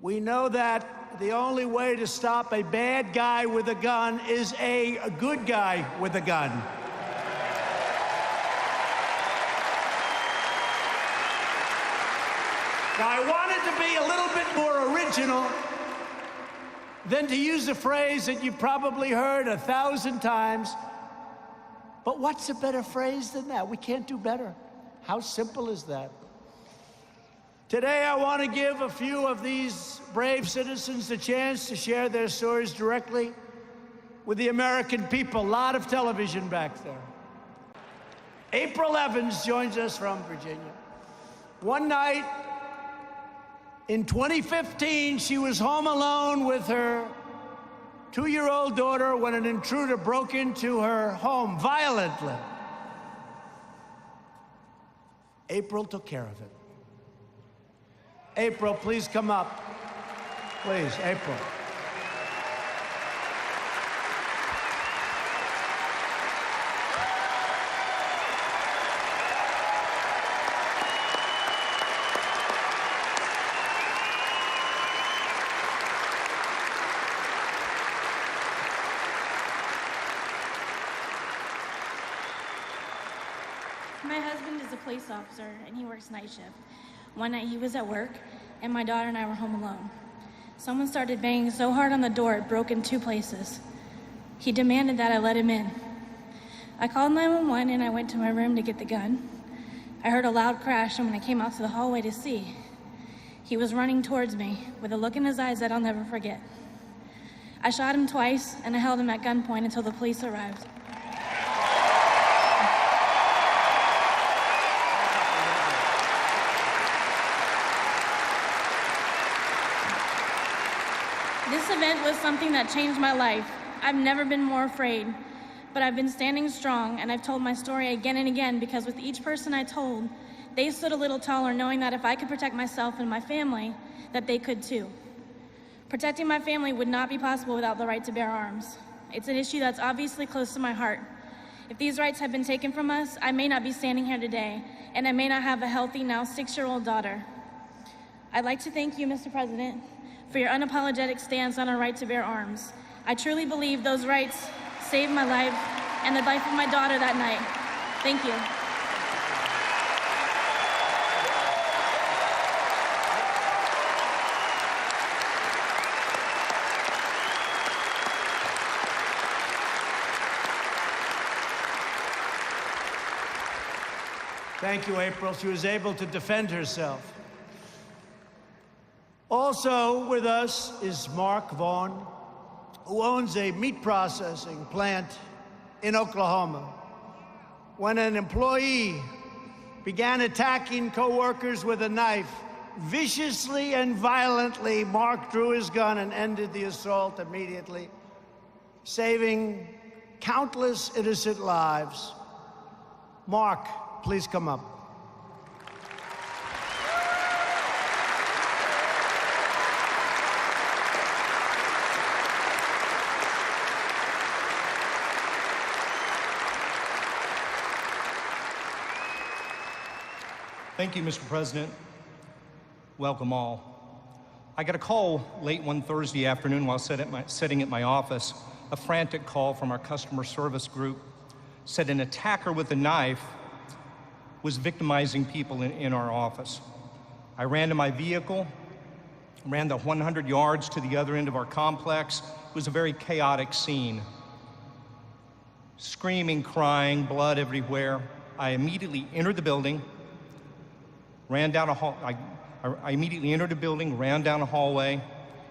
We know that the only way to stop a bad guy with a gun is a good guy with a gun. Now, I wanted to be a little bit more original than to use a phrase that you've probably heard 1,000 times. But what's a better phrase than that? We can't do better. How simple is that? Today, I want to give a few of these brave citizens the chance to share their stories directly with the American people. A lot of television back there. April Evans joins us from Virginia. One night in 2015, she was home alone with her 2-year-old daughter when an intruder broke into her home violently. April took care of it. April, please come up. Please, April. My husband is a police officer, and he works night shift. One night he was at work, and my daughter and I were home alone. Someone started banging so hard on the door it broke in 2 places. He demanded that I let him in. I called 911 and I went to my room to get the gun. I heard a loud crash, and when I came out to the hallway to see, he was running towards me with a look in his eyes that I'll never forget. I shot him twice, and I held him at gunpoint until the police arrived. This event was something that changed my life. I've never been more afraid, but I've been standing strong, and I've told my story again and again because with each person I told, they stood a little taller, knowing that if I could protect myself and my family, that they could too. Protecting my family would not be possible without the right to bear arms. It's an issue that's obviously close to my heart. If these rights had been taken from us, I may not be standing here today, and I may not have a healthy, now 6-year-old daughter. I'd like to thank you, Mr. President, for your unapologetic stance on our right to bear arms. I truly believe those rights saved my life and the life of my daughter that night. Thank you. Thank you, April. She was able to defend herself. Also with us is Mark Vaughn, who owns a meat processing plant in Oklahoma. When an employee began attacking coworkers with a knife, viciously and violently, Mark drew his gun and ended the assault immediately, saving countless innocent lives. Mark, please come up. Thank you, Mr. President. Welcome all. I got a call late one Thursday afternoon while sitting at my office. A frantic call from our customer service group said an attacker with a knife was victimizing people in our office. I ran to my vehicle, ran the 100 yards to the other end of our complex. It was a very chaotic scene. Screaming, crying, blood everywhere. I immediately entered the building, ran down a hall. I immediately entered the building, ran down a hallway,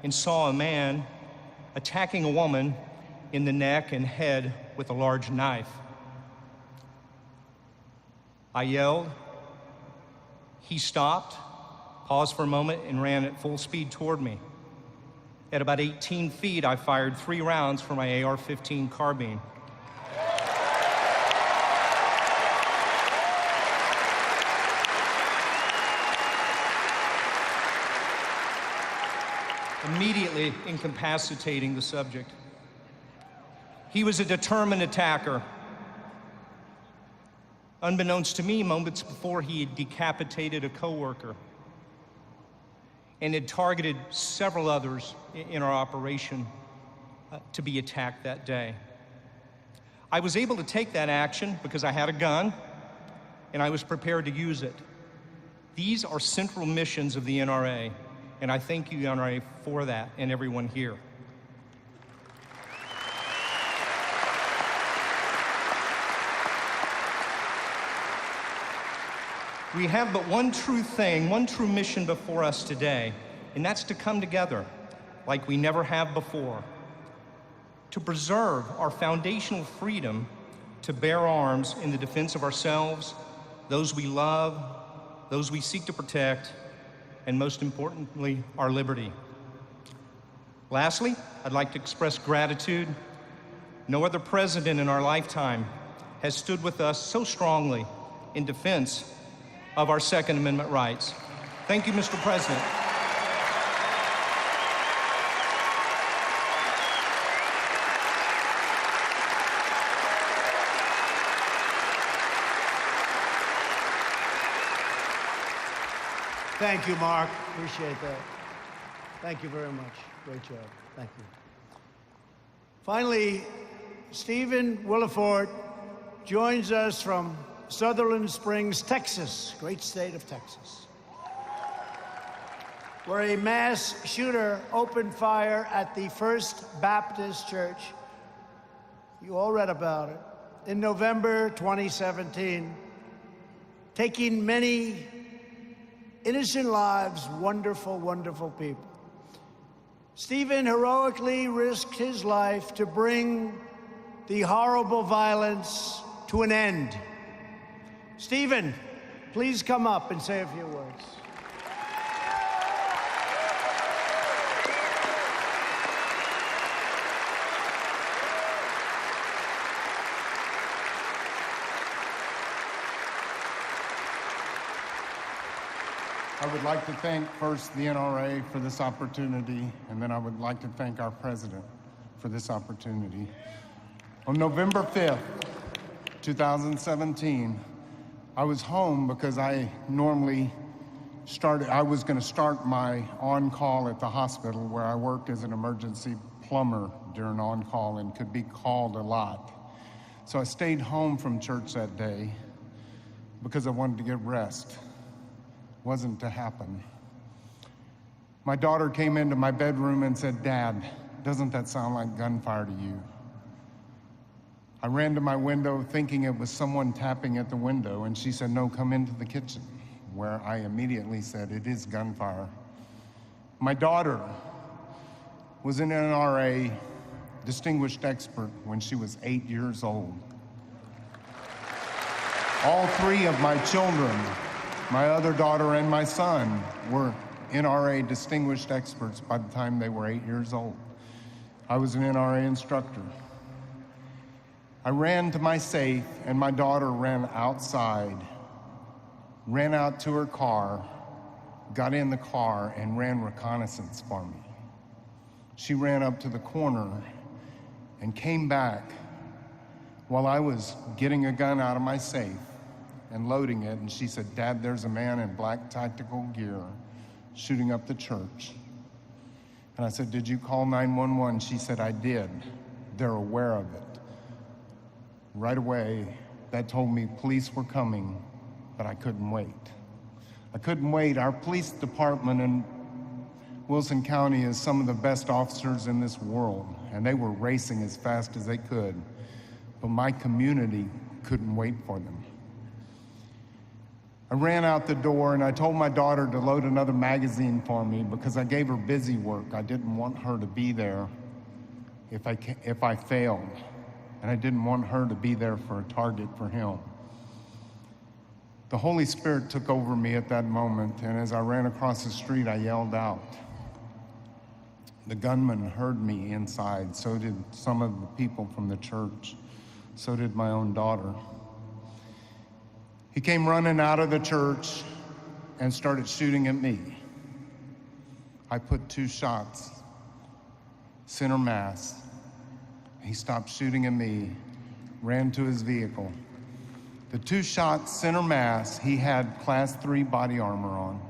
and saw a man attacking a woman in the neck and head with a large knife. I yelled. He stopped, paused for a moment, and ran at full speed toward me. At about 18 feet, I fired 3 rounds from my AR-15 carbine. Immediately incapacitating the subject. He was a determined attacker. Unbeknownst to me, moments before, he had decapitated a coworker. and had targeted several others in our operation to be attacked that day. I was able to take that action because I had a gun and I was prepared to use it. These are central missions of the NRA, and I thank you, NRA, for that, and everyone here. We have but one true thing, one true mission before us today, and that's to come together like we never have before, to preserve our foundational freedom to bear arms in the defense of ourselves, those we love, those we seek to protect, and most importantly, our liberty. Lastly, I'd like to express gratitude. No other president in our lifetime has stood with us so strongly in defense of our Second Amendment rights. Thank you, Mr. President. Thank you, Mark. Appreciate that. Thank you very much. Great job. Thank you. Finally, Stephen Willeford joins us from Sutherland Springs, Texas, great state of Texas, where a mass shooter opened fire at the First Baptist Church. You all read about it. In November 2017, taking many innocent lives, wonderful, wonderful people. Stephen heroically risked his life to bring the horrible violence to an end. Stephen, please come up and say a few words. I would like to thank first the NRA for this opportunity, and then I would like to thank our president for this opportunity. On November 5th, 2017, I was home because I was going to start my on-call at the hospital where I worked as an emergency plumber during on-call and could be called a lot. So I stayed home from church that day because I wanted to get rest. Wasn't to happen. My daughter came into my bedroom and said, "Dad, doesn't that sound like gunfire to you?" I ran to my window thinking it was someone tapping at the window, and she said, "No, come into the kitchen," where I immediately said, "It is gunfire." My daughter was an NRA distinguished expert when she was 8 years old. All three of my children, my other daughter and my son, were NRA distinguished experts by the time they were 8 years old. I was an NRA instructor. I ran to my safe, and my daughter ran outside, ran out to her car, got in the car, and ran reconnaissance for me. She ran up to the corner and came back while I was getting a gun out of my safe and loading it, and she said, "Dad, there's a man in black tactical gear shooting up the church." And I said, "Did you call 911? She said, "I did. They're aware of it." Right away, that told me police were coming, but I couldn't wait. I couldn't wait. Our police department in Wilson County is some of the best officers in this world, and they were racing as fast as they could, but my community couldn't wait for them. I ran out the door and I told my daughter to load another magazine for me because I gave her busy work. I didn't want her to be there if I failed, and I didn't want her to be there for a target for him. The Holy Spirit took over me at that moment, and as I ran across the street, I yelled out. The gunman heard me inside, so did some of the people from the church, so did my own daughter. He came running out of the church and started shooting at me. I put 2 shots, center mass. He stopped shooting at me, ran to his vehicle. The 2 shots, center mass, he had Class 3 body armor on.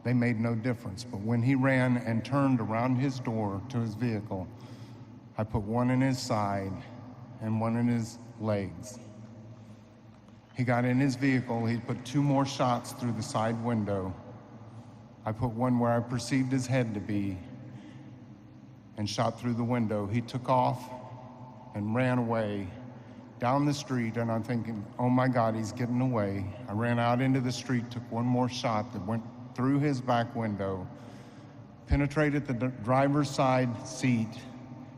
They made no difference. But when he ran and turned around his door to his vehicle, I put one in his side and one in his legs. He got in his vehicle, he put 2 more shots through the side window. I put one where I perceived his head to be and shot through the window. He took off and ran away down the street, and I'm thinking, oh my God, he's getting away. I ran out into the street, took one more shot that went through his back window, penetrated the driver's side seat,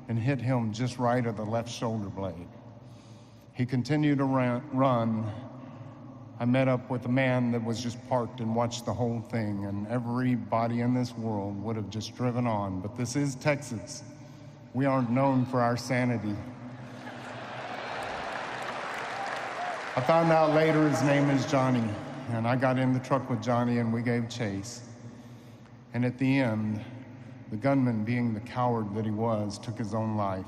and hit him just right at the left shoulder blade. He continued to run. I met up with a man that was just parked and watched the whole thing, and everybody in this world would have just driven on. But this is Texas. We aren't known for our sanity. I found out later his name is Johnny, and I got in the truck with Johnny and we gave chase. And at the end, the gunman, being the coward that he was, took his own life.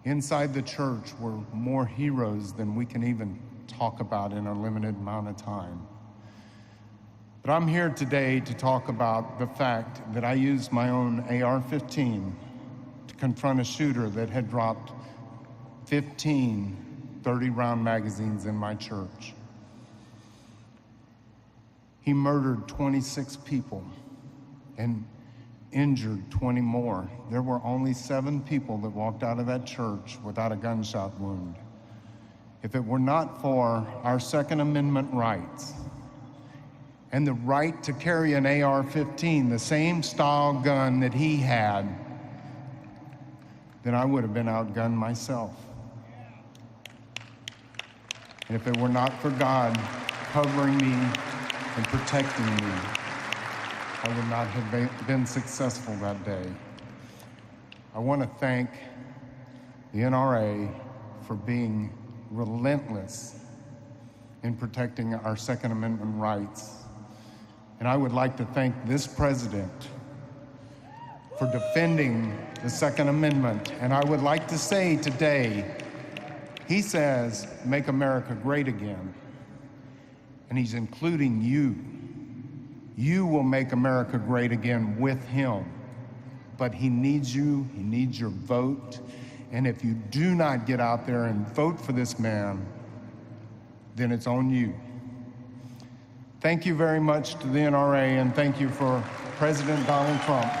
Inside the church were more heroes than we can even talk about in a limited amount of time. But I'm here today to talk about the fact that I used my own AR-15 to confront a shooter that had dropped 15 30-round magazines in my church. He murdered 26 people and injured 20 more. There were only 7 people that walked out of that church without a gunshot wound. If it were not for our Second Amendment rights and the right to carry an AR-15, the same style gun that he had, then I would have been outgunned myself. And if it were not for God covering me and protecting me, I would not have been successful that day. I want to thank the NRA for being relentless in protecting our Second Amendment rights. And I would like to thank this president for defending the Second Amendment. And I would like to say today, he says, make America great again. And he's including you. You will make America great again with him. But he needs you, he needs your vote. And if you do not get out there and vote for this man, then it's on you. Thank you very much to the NRA, and thank you for President Donald Trump.